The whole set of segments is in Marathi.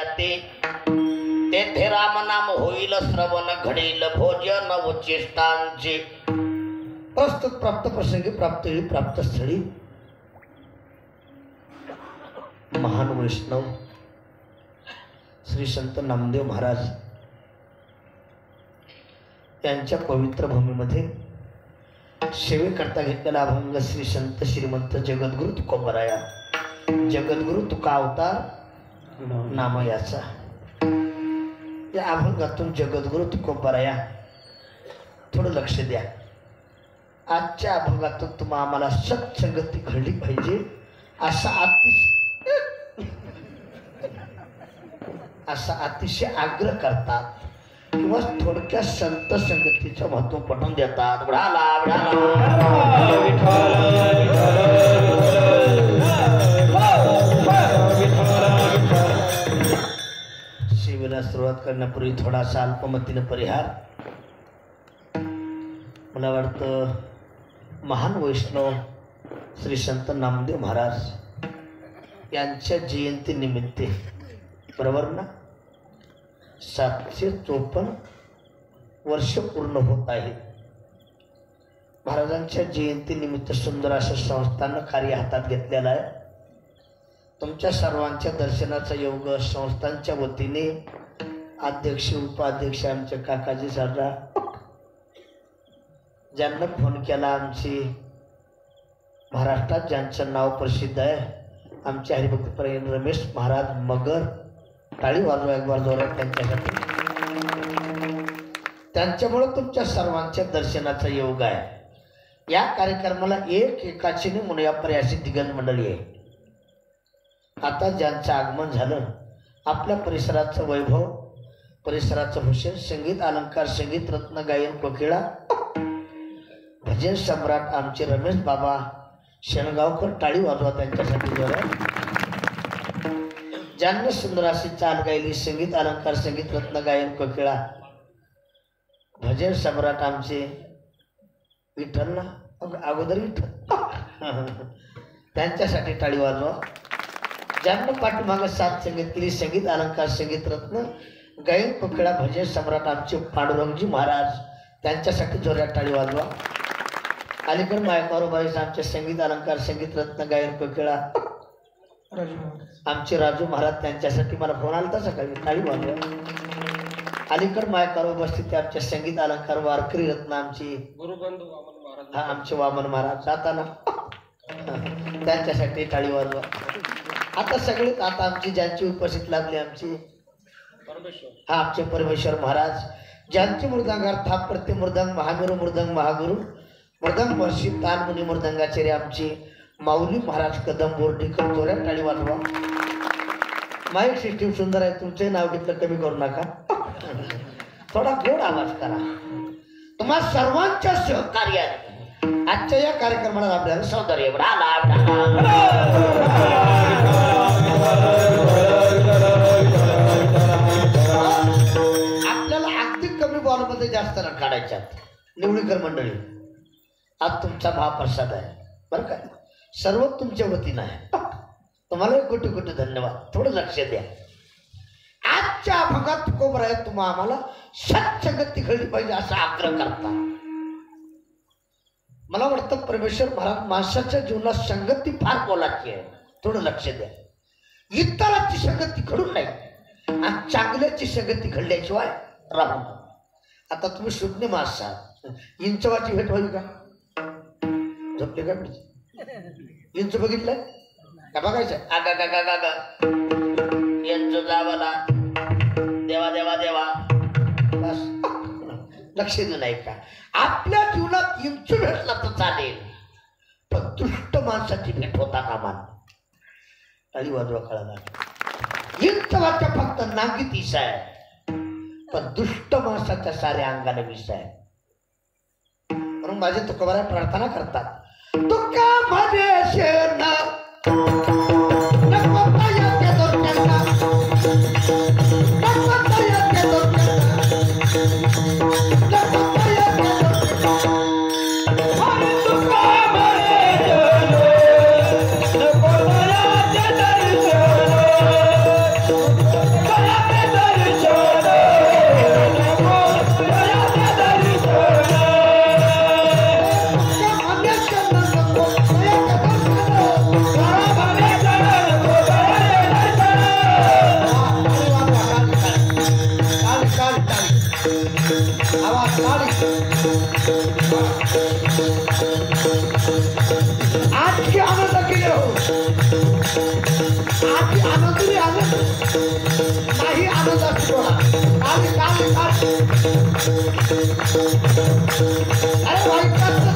जाते तेथे रामनाम होईल श्रवण घडेल भोजन उच्चिष्टांचे प्रस्तुत प्राप्त प्रसंगी प्राप्त वेळी प्राप्त स्थळी महान वैष्णव श्री संत नामदेव महाराज यांच्या पवित्र भूमीमध्ये सेवेकरता घेतलेला अभंग श्री संत श्रीमंत जगद्गुरु तुकोबराया जगद्गुरु तुका अवतार नाम याचा या अभंगातून जगद्गुरु तुकोबराया थोडं लक्ष द्या. आजच्या अभंगातून तुम्हा आम्हाला सत्संगती घडली पाहिजे असा अतिशय आग्रह करतात किंवा थोडक्यात संत संगतीचं महत्व पटवून देतात. सेवेला सुरुवात करण्यापूर्वी थोडासा अल्पमतीने परिहार. मला वाटतं महान वैष्णव श्री संत नामदेव महाराज यांच्या जयंतीनिमित्त बरोबर ना 754 वर्ष पूर्ण होत आहे. महाराजांच्या जयंतीनिमित्त सुंदर असं संस्थानं कार्य हातात घेतलेलं आहे. तुमच्या सर्वांच्या दर्शनाचा योग संस्थांच्या वतीने अध्यक्ष उपाध्यक्ष आमचे काकाजी सरदार ज्यांना फोन केला आमची महाराष्ट्रात ज्यांचं नाव प्रसिद्ध आहे आमचे हरिभक्तपरायण रमेश महाराज मगर टाळी वाजवा एक बार जोरात त्यांच्यासाठी. त्यांच्यामुळे तुमच्या सर्वांच्या दर्शनाचा योग आहे. या कार्यक्रमाला एकाची नाही म्हणून या प्रयासी दिग्गज मंडळी आहे. आता ज्यांचं आगमन झालं आपल्या परिसराचं वैभव परिसराचं भूषण संगीत अलंकार संगीत रत्न गायन कोकिळा भजन सम्राट आमचे रमेश बाबा शेणगावकर टाळी वाजवा त्यांच्यासाठी जोरात. ज्यांनी सुंदर अशी चाल गायली संगीत अलंकार संगीत रत्न गायन कोकिळा भजन सम्राट आमचे विठ्ठल ना अगोदर विठ्ठल त्यांच्यासाठी टाळी वाजवा. ज्यांनी पाठीमागं साथ संगीत केली संगीत अलंकार संगीत रत्न गायन कोकिळा भजन सम्राट आमचे पांडुरंगजी महाराज त्यांच्यासाठी जोरात टाळी वाजवा. अलीकडे मायकारोबाईस आमचे संगीत अलंकार संगीत रत्न गायन कोकिळा आमचे राजू महाराज त्यांच्यासाठी मला फोन आला होता सकाळी टाळी वाजवा. अलीकडे मायकारो उपस्थित आमचे संगीत अलंकार वारकरी रत्न आमची गुरुबंधू वामन महाराज आमचे वामन महाराज जाताना त्यांच्यासाठी टाळी वाजवा. आता सगळेच आता आमची ज्यांची उपस्थित लागली आमची परमेश्वर आमचे परमेश्वर महाराज ज्यांचे मृदंगार थाप प्रति मृदंग महामेरू मृदंग महागुरु मृदंग वर्षी तान मुनी मृदंगाचार्य आमची माऊली महाराज कदम बोर्डीकर जोरात टाळी वाजवा. माईक सिस्टीम सुंदर आहे. तुमचे नाव घेतलं कमी करू नका. थोडा गोड आवाज करा. तुम्हा सर्वांच्या सहकार्याने आजच्या या कार्यक्रमाला आपल्याला सौंदर्य आपल्याला अगदी कमी बॉलमध्ये जास्त रन काढायच्यात. निवडीकर मंडळी आज तुमचा महाप्रसाद आहे बरं का. सर्व तुमच्या वतीनं आहे. तुम्हाला कोटी कोटी धन्यवाद. थोडं लक्ष द्या. आजच्या अभंगात तुकोबराय तुम्हा आम्हाला सत्संगती घडली पाहिजे असा आग्रह करता. मला वाटतं परमेश्वर महाराज माणसाच्या जीवनात संगती फार मोलाची आहे. थोडं लक्ष द्या. इतरांची संगती घडून नाही आणि चांगल्याची संगती घडल्याशिवाय राहू. आता तुम्ही शून्य माणूस आहात. इंचवाची भेट होईल का? झोपले का? इंच बघितलंय का? बघायचं आगा गा गा गा गा इंच जावाला देवा देवा देवा बस. लक्ष देऊ नाही का? आपल्या जीवनात इंच भेटला तर चालेल पण दुष्ट माणसाची भेट होता कामा. टाळी वाजवा कळाला. इंच वाच्या फक्त नांगीत विष आहे पण दुष्ट माणसाच्या साऱ्या अंगाला विष आहे. म्हणून माझे तुकोबाराय प्रार्थना करतात. तुका माझे शेण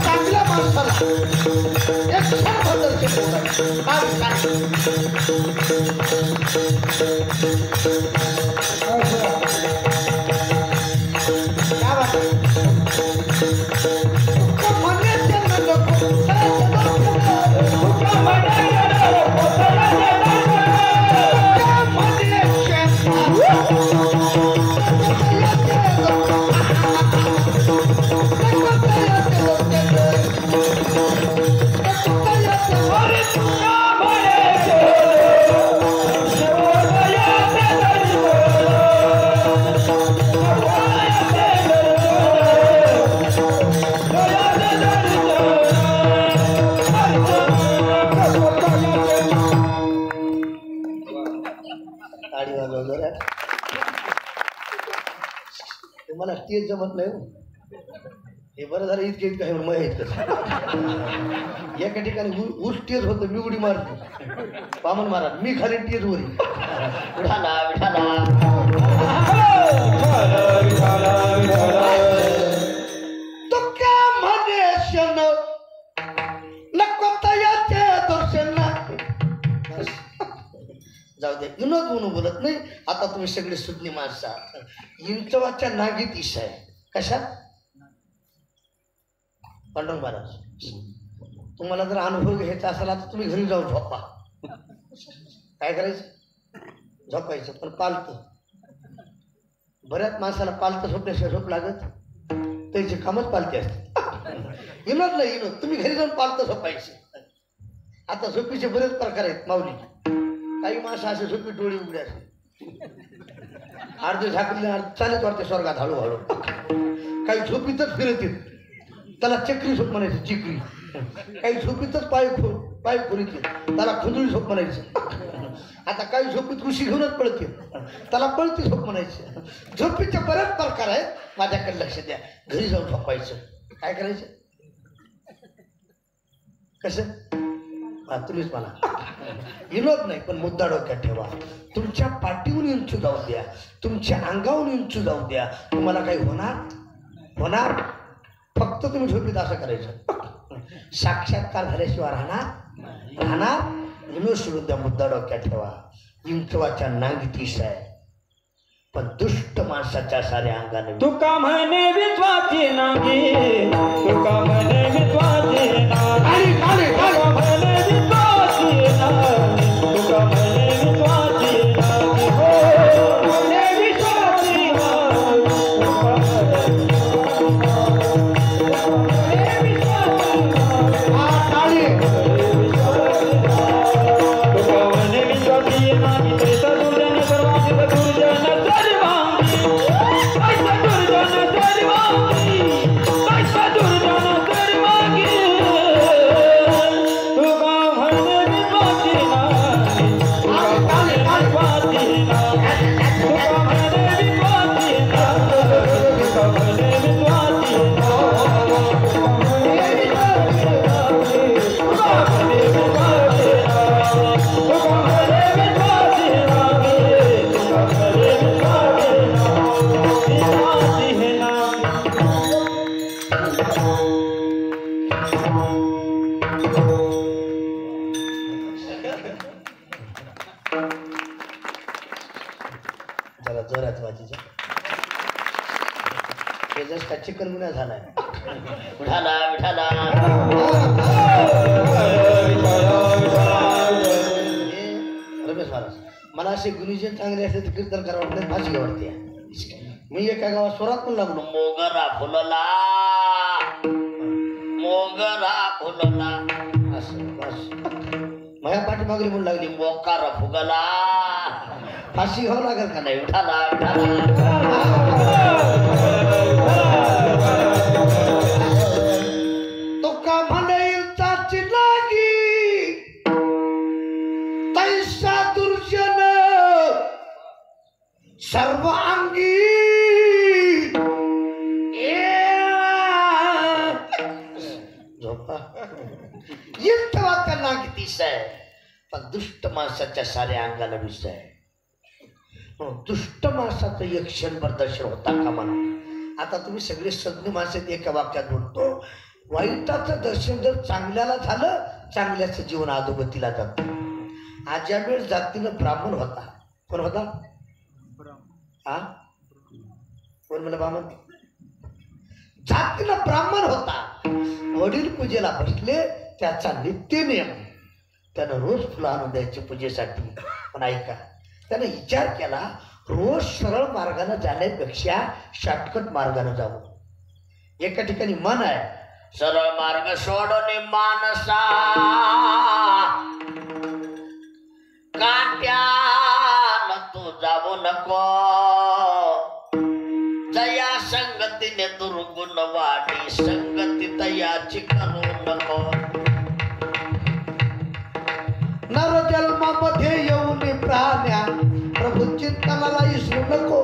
चांगल्या माणसाला मला तेच जमत नाही. हे बरं झालं इतके इतकं आहे मग एका ठिकाणी ऊस टेज होतं मी उडी मारतो वामन महाराज मी खाली टेज वरी विठाला विठाला तो क्या म्हणे शन नको तयाचे दर्शन जाऊ दे विनोद म्हणून बोलत नाही. आता तुम्ही सगळे सुज्ञ माणसं आहात. इंचवाच्या नागीत ईशा आहे कशात पांडुरंग महाराज तुम्हाला जर अनुभव घ्यायचा असेल तर तुम्ही घरी जाऊन झोपा. काय करायचं झोपायचं पण पालतं. बऱ्याच माणसाला पालतं झोपल्याशिवाय झोप लागत त्याची कामच पालती असते. विनोद नाही विनोद तुम्ही घरी जाऊन पालतं झोपायचे. आता झोपीचे बरेच प्रकार आहेत माऊली. काही माणसं असे झोपी डोळी उघडे असे अर्धे झाकले चालत वाटते स्वर्गात हळूहळू. काही झोपीतच फिरत येत त्याला चक्री झोप म्हणायची चिकरी. काही झोपीतच पाय खोलीत त्याला खुंदळी झोप म्हणायचं. आता काही झोपीत ऋषी घेऊनच पळते त्याला पळती झोप म्हणायची. झोपीचे बरेच प्रकार आहेत. माझ्याकडे लक्ष द्या. घरी जाऊन झोपायचं. काय करायचं कसं तुम्हीच मला विनोद नाही पण मुद्दा डोक्यात ठेवा. तुमच्या पाठीहून इंचू जाऊ द्या तुमच्या अंगाहून इंचू जाऊ द्या तुम्हाला काही होणार फक्त तुम्ही झोपीत असं करायचं. साक्षात्कार झाल्याशिवाय राहणार विनोद सोडून द्या. मुद्दा डोक्यात ठेवा. इंचवाच्या नांगीतीस आहे पण दुष्ट माणसाच्या साऱ्या अंगाने तुका म्हणे विश्वाची नागी तुका म्हणे विश्वाची नागी तुका म्हणे विश्वाची नागी तुका म्हणे विश्वाची नागी हो म्हणे विश्वाची नागी तुका म्हणे विश्वाची नागी ते सदुजन सर्वांची दुर्जन चिकनगुन्हा झालाय. विठाला विठाला रमेश महाराज मला असे गुरुजन चांगले असते तर कीर्तन करावं वाटतं फाशी वाटते. मी एका गावात स्वरात पण लागलो मोगरा फुलला असं बस माझ्या पाठीमागली म्हणून लागली मोकार फुगला फाशी घ्यावं लागेल का नाही? विठाला तो का म्हणेल चाची लागी तैसा दुर्जन सर्व अंगी झोपा येईल तेव्हा त्यांना किती सय पण दुष्ट माणसाच्या साऱ्या अंगाला विषय दुष्ट माणसाचं एक क्षणभर दर्शन होता का म्हणा. आता तुम्ही सगळे सज्ञ माणसं एका वाक्यात बोलतो. वाईटाचं दर्शन जर चांगल्याला झालं चांगल्याचं जीवन अधोगतीला जातं. आज्यामेळ जातीनं ब्राह्मण होता. कोण होता? हा कोण म्हणलं ब्राह्मण? जातीनं ब्राह्मण होता. वडील पूजेला बसले त्याचा नित्य नियम त्यानं रोज फुलं आणून द्यायचे पूजेसाठी. पण ऐका त्यानं विचार केला रोज सरळ मार्गाने जाण्यापेक्षा शॉर्टकट मार्गाने जावं. एका ठिकाणी मन आहे सरळ मार्ग सोडून मानसा काट्यान तू जाऊ नको जया संगतीने दुर्गुण वाढी संगती तयाची करू नको. नर जन्मामध्ये येऊन प्राण्या प्रभू चिंतनाला विसरू नको.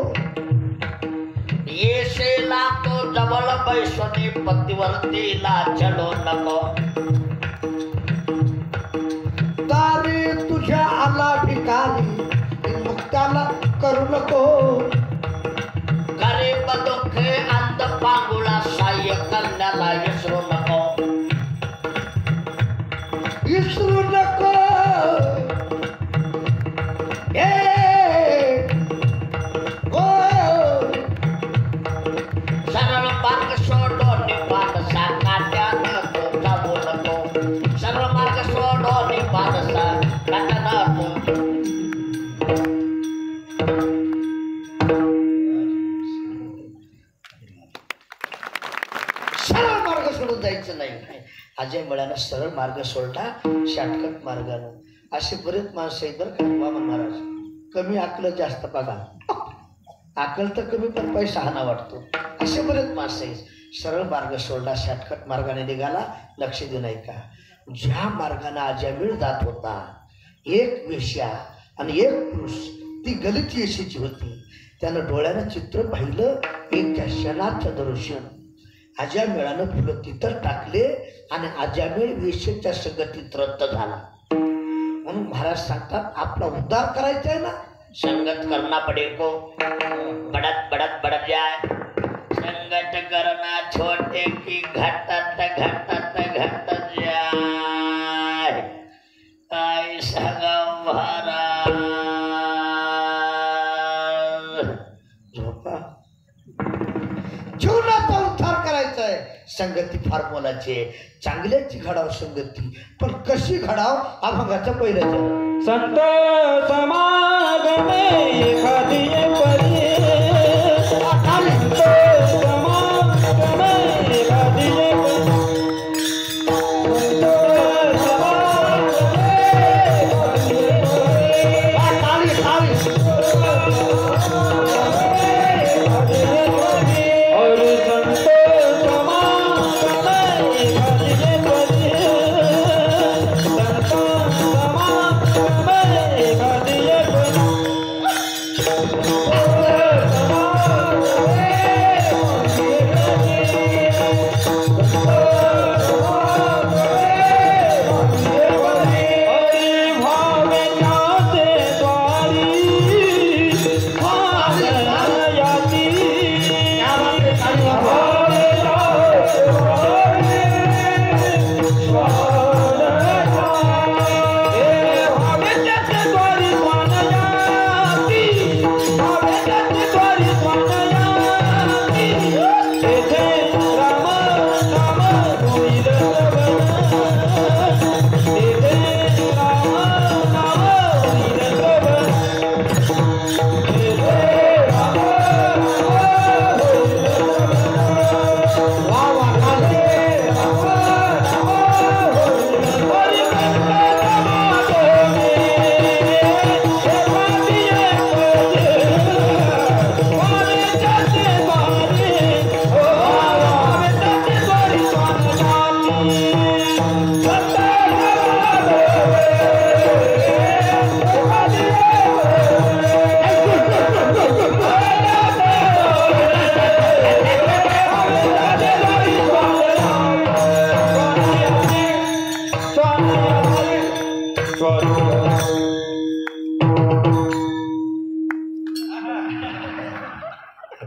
येशेला तो जवळ बैसोनी पतिवर्तीला चढू नको. तारी तुझ्या आला भिकारी मुक्ताला करू नको. गरीब दुःखे अंत पांगुळा साह्य करण्याला विसरू नको. विसरू नको. सरळ मार्ग सोडून मानसा काट्यानं तू जाऊ नको. सरळ मार्ग सोडून मानसा काट्यानं तू. सरळ मार्ग सोडून जायचं नाही. अजय मळ्यानं सरळ मार्ग सोडला शॉर्टकट मार्गानं. असे बरेच माणसं आहेत बरं का वामन महाराज. कमी आकल जास्त पगार. आकल तर कमी पण पैसा हाना वाटतो. असे बरेच माणसं आहेत. सरळ मार्ग सोडला शॉर्टकट मार्गाने निघाला. लक्ष देऊ नाही का ज्या मार्गाने अजामिळ जात होता एक वेश्या आणि एक पुरुष ती गलित येशीची होती. त्यानं डोळ्यानं चित्र पाहिलं एक क्षणाचं दर्शन. अजामिळानं फुलं तिथं टाकले आणि अजामिळ वेश्येच्या संगतीत रद्द झाला. म्हणून महाराज सांगतात आपला उद्धार करायचा आहे ना संगत करना पडे को. बडत बडत बडत जाय संगत करना छोटे की घटत घटत घटत जाय. काय सगळं महाराज झोपा. जीवनाचा उद्धार करायचा आहे. संगती फार मोलाची आहे. चांगल्याची घडाव संगती पण कशी घडाव अभंगाच्या पहिल्याच्या. संत समागमे एखादी परी संत समागमे एखादी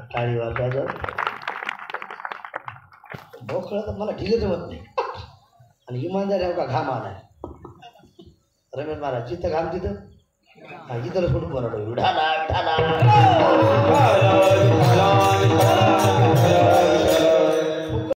टाळी वाजवायचं बोकळा तर मला ढिलं जमत नाही आणि इमानदार आहे का घाम आलाय रमेश महाराज जिथं घाम तिथं हा इथं सोडून बनवतो विठाला विठाला